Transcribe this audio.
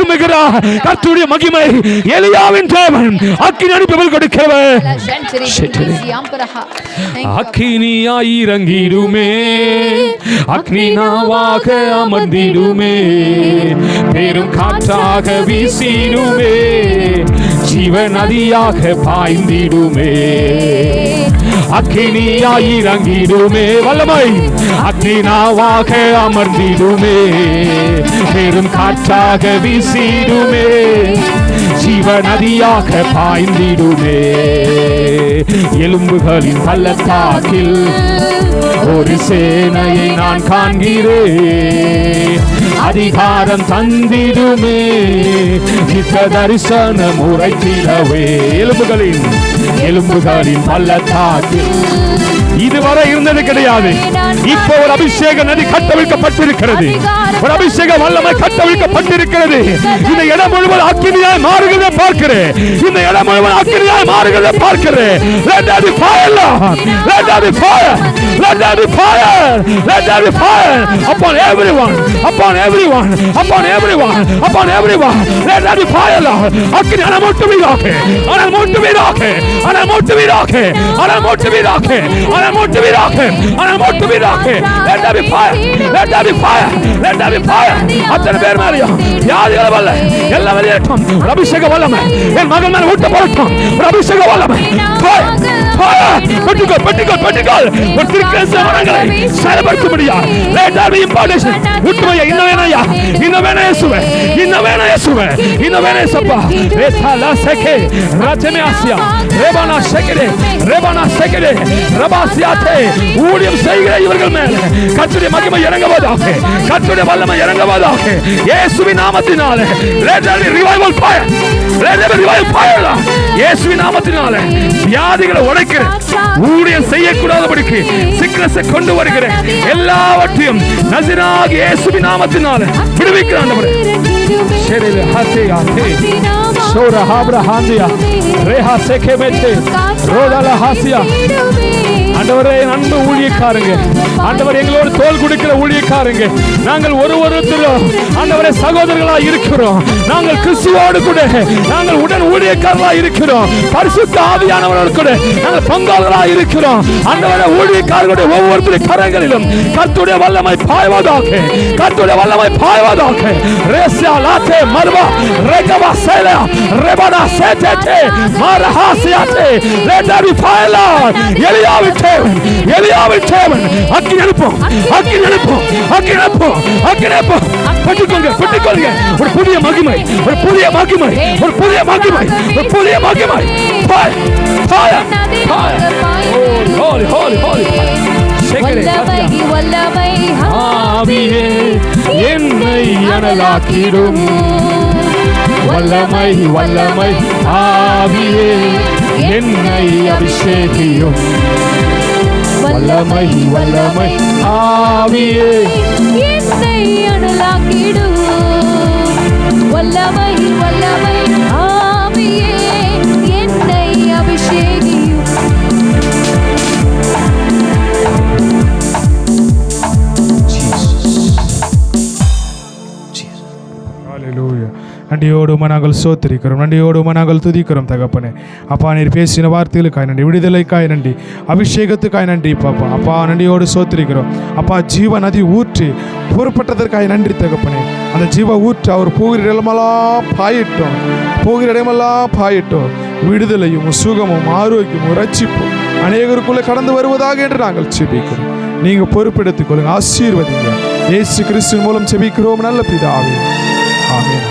எழும்புகிறார். கர்த்தருடைய மகிமை எலியாவின் தேவன் அக்கினி அனுப்பி பதில் கொடுக்கிறவர். அக்கினியாய் இறங்கிடுமே, அக்னினாவாக அமர்ந்திடுமே, பெரும் காற்றாக வீசிடுமே, ஜீவ நதியாக பாய்ந்திடுமே. அக்கினியாய் இறங்கிடுமே, வல்லமை அக்னினாவாக அமர்ந்திடுமே, பெரும் காற்றாக வீசிடுமே, ஜீவ நதியாக பாய்ந்திடுமே. எலும்புகளின் பள்ளத்தாக்கில் ஒரு சேனையை நான் காண்கிறேன், அதிகாரம் தந்திடுமே, நித்த தரிசனம் உரைத்திடவே. எலும்புகளின் பள்ளத்தாக்கில் இதுவரை இருந்தது கிடையாது. இப்போ ஒரு அபிஷேக நதி கட்டவிழ்க்கப்பட்டிருக்கிறது, ஒரு அபிஷேக வல்லமை கட்டவிழ்க்கப்பட்டிருக்கிறது. இந்த இடம் முழுவதும் அக்கினியாய் மாறுகிறதை பார்க்கிறேன், இந்த இடம் முழுவதும் அக்கினியாய் மாறுகிறதை பார்க்கிறேன். Let there be fire, Lord. Let there be fire. Let there be fire. Let there be fire upon everyone, upon everyone, upon everyone, upon everyone. Let there be fire, Lord. அக்கினி அனமூட்டுவீராக, அனமூட்டுவீராக, அனமூட்டுவீராக, அனமூட்டுவீராக, அனமூட்டுவீராக, அனமூட்டுவீராக. Let there be fire. Let there be fire. Let there be fire. அத்தனை பேர் மேலையும் வியாதிகள் வல்ல எல்லாம் வெளியேற்றும் ஒரு அபிஷேக வல்லமை என் மகன் மேல் ஊட்டப்படட்டும். ஒரு அபிஷேக வல்லமை பெட்டிக்கோள் ஒரு திருக்கேச மரங்களை செயல்படுத்த முடியாது. Let there be impartation. உண்மையா இன்னவேனையா இன்னவேனை இயேசுவே இன்னவேனை இயேசுவே இன்னவேனை இயேசுப்பா. ரேசாலா செகே ராஜமேசியா ரேபானா செகே ரேபானா செகே ரபாசியாதே. ஊழியம் செய்கிற இவர்கள் மேல் கர்த்தருடைய மகிமை இறங்குவதாக, கர்த்தருடைய வல்லமை இறங்குவதாக இயேசுவின் நாமத்தினாலே. Let there be revival fire. Let there be revival fire. இயேசுவின் நாமத்தினாலே வியாதிகளை உடைக்கிற ஊழியம் செய்யக்கூடாதபடிக்கு சிக்னஸை கொண்டு வருகிற எல்லாவற்றையும் நசீராகிய இயேசுவின் நாமத்தினாலே விடுவிக்கிற ஆண்டவரே. ஷெரிலே ஹாசே ஆதே ஷோரா ஹாப்ரா ஹாந்தியா ரேஹா செகேமெட்டே ரோதாலா ஹாசியா. ஆண்டவரே அன்பு ஊழியக்காரங்க, ஆண்டவர் எங்களோடு தோள் கொடுக்கிற ஊழியக்காரங்க, நாங்கள் ஒருவருத்தரும் ஆண்டவரே சகோதரர்களாக இருக்கிறோம். நாங்கள் கிறிஸ்துவோடு கூட நாங்கள் உடன் ஊழியக்காரர்களாக இருக்கிறோம். பரிசுத்த ஆவியானவரோடு கூட நாங்கள் பங்காளர்களாக இருக்கிறோம். ஆண்டவரே ஊழியக்காரர்களுடைய ஒவ்வொருத்தருடைய கரங்களிலும் கர்த்தருடைய வல்லமை பாய்வதாக, கர்த்தருடைய வல்லமை பாய்வதாக. ரேசியா லாத்தே மர்வா ரேகவா சேலா ரெபனா சேதே மாரஹாசியாதே. Let there be fire. எலியாவின் தேவன், எலியாவின் தேவன் அக்கினி அனுப்பும், அக்கினி அனுப்பும், அக்கினி அனுப்பும், அக்கினி அனுப்பும். பெற்றுக்கொள்ளுங்க, பெற்றுக்கொள்ளுங்க. ஒரு புதிய மகிமை, ஒரு புதிய மகிமை, ஒரு புதிய மகிமை, ஒரு புதிய மகிமை. Fire, fire, fire. Holy, holy, holy. ஆவியே என்னை அனலாக்கிடும், வல்லமை வல்லமை ஆவியே என்னை அபிஷேகியும், வல்லமை வல்லமை ஆவியே என்னை அனலாக்கிடும், வல்லமை வல்லமை ஆவியே என்னை அபிஷேகியும். நன்றியோடு நாங்கள் சோத்திரிக்கிறோம், நன்றியோடு நாங்கள் துதிக்கிறோம் தகப்பனே. அப்பா நீர் பேசின வார்த்தைகளுக்காய் நன்றி, விடுதலைக்காய் நன்றி, அபிஷேகத்துக்காய் நன்றி பாப்பா. அப்பா நன்றியோடு சோத்திரிக்கிறோம். அப்பா ஜீவ நதி ஊற்றி பொறுப்பட்டதற்காய் நன்றி தகப்பனே. அந்த ஜீவ ஊற்று அவர் போகிற இடமெல்லாம் பாயிட்டோம், போகிற இடமெல்லாம் பாயிட்டோம். விடுதலையும் சுகமும் ஆரோக்கியமும் ரட்சிப்பும் அநேகருக்குள்ளே கடந்து வருவதாக என்று நாங்கள் செபிக்கிறோம். நீங்கள் பொறுப்பெடுத்துக் கொள்ளுங்க, ஆசீர்வதிங்க. இயேசு கிறிஸ்துவின் மூலம் செபிக்கிறோம் நல்ல பிதாவே, ஆமென்.